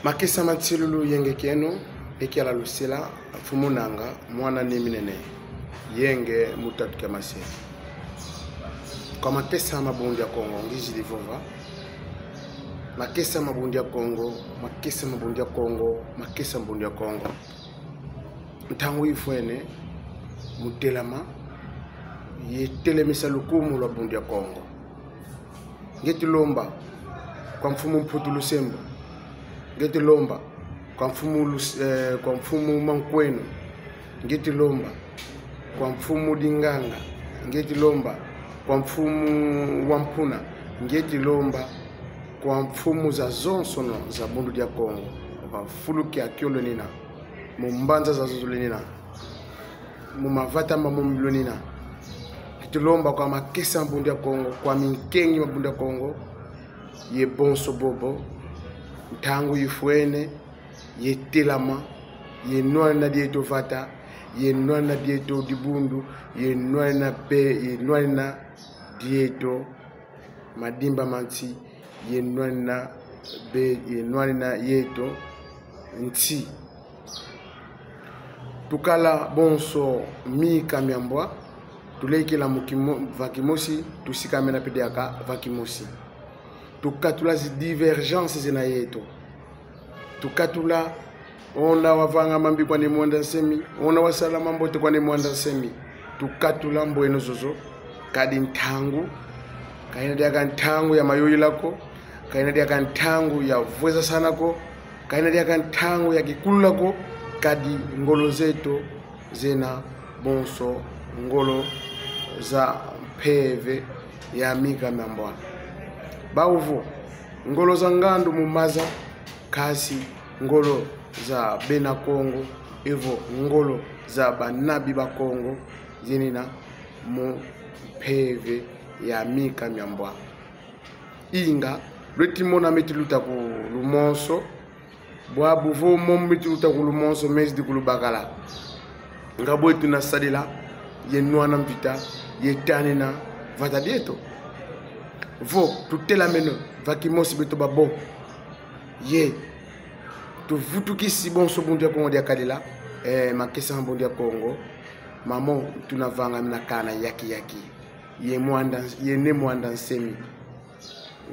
Makesa matsilulu yenge keno ekiala lusela fumunanga mwana neminene yenge mutatu kamase kwa makesa mabundi ya Kongo ngiji livova makesa mabundi ya Kongo makesa mabundi ya Kongo makesa mabundi ya Kongo ntangu ifwene mutelama yetelemisa lukumu lwa bundi ya Kongo ngeti lomba kwa mfumu mputu lusembo ngeti lomba kwa mfumu mankwenu ngeti lomba kwa mfumu dinganga ngeti lomba kwa mfumu wampuna ngeti lomba kwa mfumu za zonsono za bundu dia Kongo vafuluki akiolo nina mumbanza za zuzuli nina mumavata mamumilo nina ngeti lomba kwa makesa bundu dia Kongo kwa minkengi mabundu dia Kongo ye bonso bobo ntangu ifwene ye telama ye nwana dieto vata ye nwana dieto dibundu ye nwana pe ye nwana dieto madimba manti ye nwana be ye nwana yeto nti tukala bonso mi kamyambwa tulekela mukimo vakimosi tusikamena pedeaka vakimosi tukatula zi divergence zina yetu tukatula ona wavanga mambi kwa ni mwanda semi ona wasala mambote kwa ni mwanda semi tukatula mbweno zozo kadi ntangu kaina dia ntangu ya mayoyi lako kaina dia ntangu ya vweza sana ko kaina dia ntangu ya kikulu lako kadi ngolo zetu zena bonso ngolo za peve ya mika mambwa bauvo ngolo za ngandu mumaza kasi ngolo za bena Kongo evo ngolo za banabi ba Kongo zinina mu peve ya mika myambwa inga lwetimona metiluta ku lumonso bwabu vo mom metiluta ku lumonso mesdi ku lubakala ngabwetu na sadila ye nwana mpita ye tanina vata dieto vo tutela meno vakimosi beto babo ye tu vutukisi bonso bundi ya Kongo dia kadila makesa bundi ya Kongo mamo tunavanga mina kana yaki ye mwanda ye ne mwanda nsemi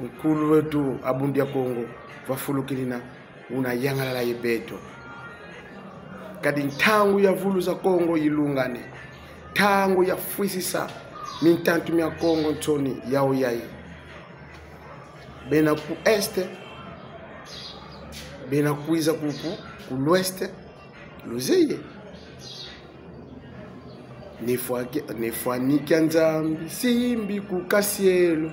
nkulu wetu abundi ya Kongo vafulukilina una yangala la yebeto kadi ntangu ya vulu za Kongo yilungane tangu ya fwisisa mintantu mya Kongo ntoni yao yai bena ku este bena kuiza kuku ku l'ouest luzeye nefwani nzambi simbi ku kasielo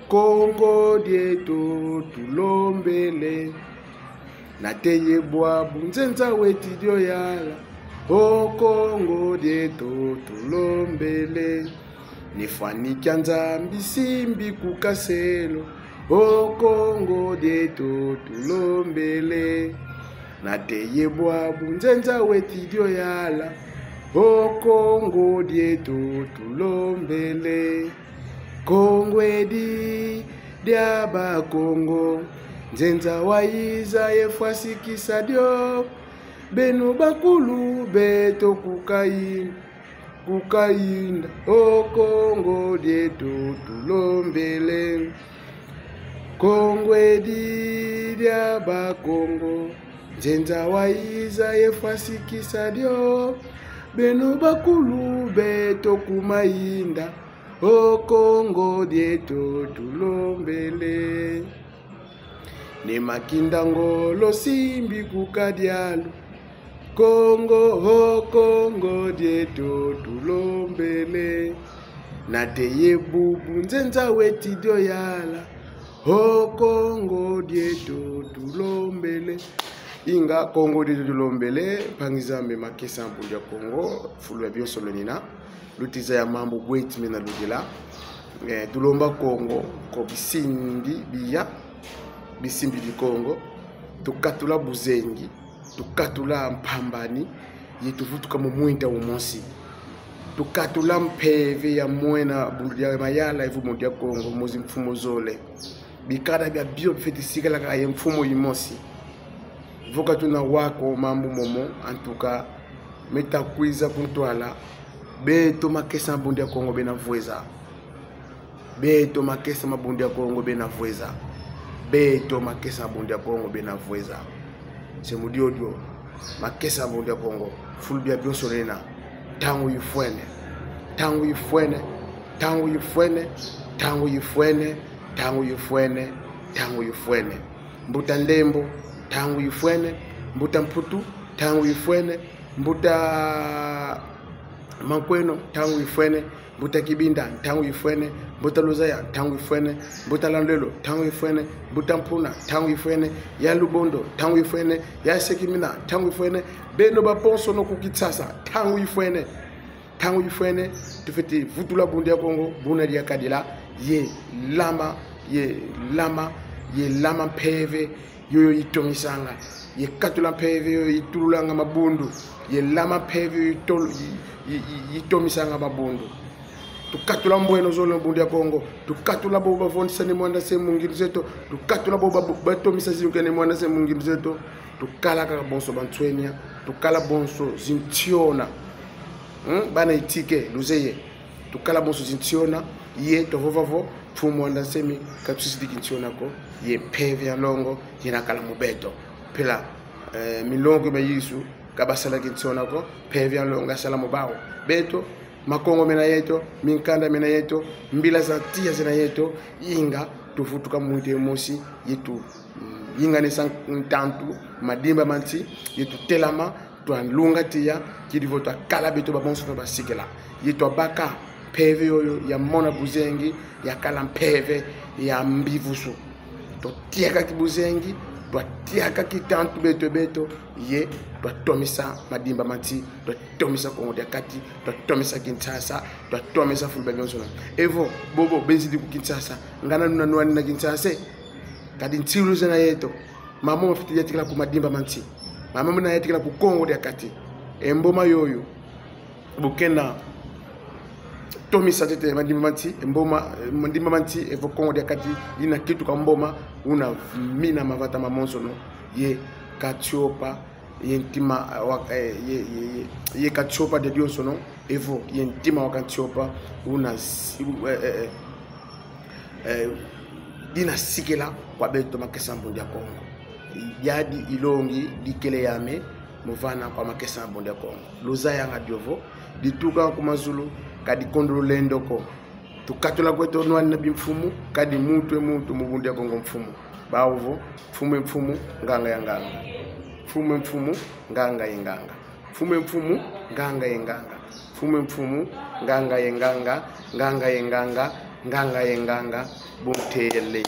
Kongo dieto tulombele nateye bwabu nzenza weti dio yala o Kongo dieto tulombele nefwani nzambi simbi ku kasielo o Kongo dieto tulombele nateye bwabu nzenza weti dio yala o Kongo dieto tulombele Kongo edi diaba Kongo nzenza waiza yefwasikisa dio benu bakulu beto kukainda o Kongo dieto tulombele Kongo edi diaba Kongo nzenza waiza yefwasikisa dio benu bakulu beto kumainda o Kongo dieto tulombele ne makinda ngolo simbi kukadialo Kongo o Kongo dieto tulombele nateye bubu nzenza weti dio yala o Kongo dieto tulombele inga Kongo dieto tulombele pangizambe makesa mpundi ya Kongo fulu ya bioso lenina lutiza ya mambo bweti mena lugila tulomba Kongo ko bisimbi biya bisimbi di Kongo tukatula buzengi tukatula mpambani yetuvutuka mu mwinda umonsi tukatula mpeve ya mwena bundu ya mayala evu mundi ya Kongo mozi mfumo zole bikada bya bio fetisika la ka mfumo yimosi vokatuna wako mambo momo en tout cas meta kuiza kuntwala beto makesa mbundi ya Kongo bena vueza beto makesa mabundi ya Kongo bena vueza beto makesa mbundi ya Kongo bena vueza c'est mudiodio makesa mbundi ya Kongo fulbia biosolena tangu yifwene tangu yifwene tangu yifwene tangu yifwene tangu yifwene tangu yifwene mbuta ndembo tangu yifwene mbuta mputu tangu yifwene mbuta mankweno tangu yifwene mbuta kibinda tangu yifwene mbuta luzaya tangu yifwene mbuta landelo tangu yifwene mbuta mpuna tangu yifwene ya lubondo tangu yifwene ya sekimina tangu yifwene beno baponso no kukitsasa tangu yifwene tufeti vutula bundi ya Kongo buna dia kadila ye lama peve yoyo itomisanga ye katula peve yoyo itulanga mabundu ye lama peve itomisanga mabundu tukatula mbweno zolo bundi ya Kongo tukatula boba vonisa ni mwanda se mungiri zeto tukatula boba batomisa zinuke ni mwanda se mungiri zeto tukala ka bonso bantwenya tukala bonso zintiona bana itike luzeye tukala bonso zintiona ye tovovavo fumo anda semi katusidi kintiona ko ye peve ya longo yena kala mubeto pela milongo bayisu kabasala kintiona ko peve ya longo sala mubao beto makongo mena yeto minkanda mena yeto mbila za tia zina yeto inga tufutuka muite mosi yetu inga ne santantu madimba manti yetu telama to anlunga tia kidivo to kala beto babonso no basikela yeto baka peve yoyo ya mona buzengi ya kala peve ya mbivusu to tiaka kibuzengi to tiaka kitantu beto ye to tomisa madimba manti to tomisa Kongo de kati to tomisa Kinshasa to tomisa fulbelon sona evo bobo bezidi ku Kinshasa ngana nuna nwani na Kinshasa kadi ntilu zena yeto mama mfiti yatikala ku madimba manti mama muna yatikala ku Kongo de kati emboma yoyo bukena tomisa tete madimba manti emboma madimba manti evo Kongo de kati ina kitu ka mboma una mina mavata mamonsono ye katiopa yentima ye katiopa de Dieu sono evo yentima wakatiopa una dina sikela kwa beto makesa mbundi ya Kongo yadi ilongi dikele yame muvana kwa makesa mbundi ya Kongo luzaya ngadiovo dituka kwa mazulu kadi kondolo lendoko tukatola kweto nwani na bimfumu kadi mutu mubundi ya Kongo mfumu baovo mfumu nganga ya nganga mfumu nganga yenganga mfumu nganga yenganga mfumu nganga yenganga nganga yenganga nganga yenganga butele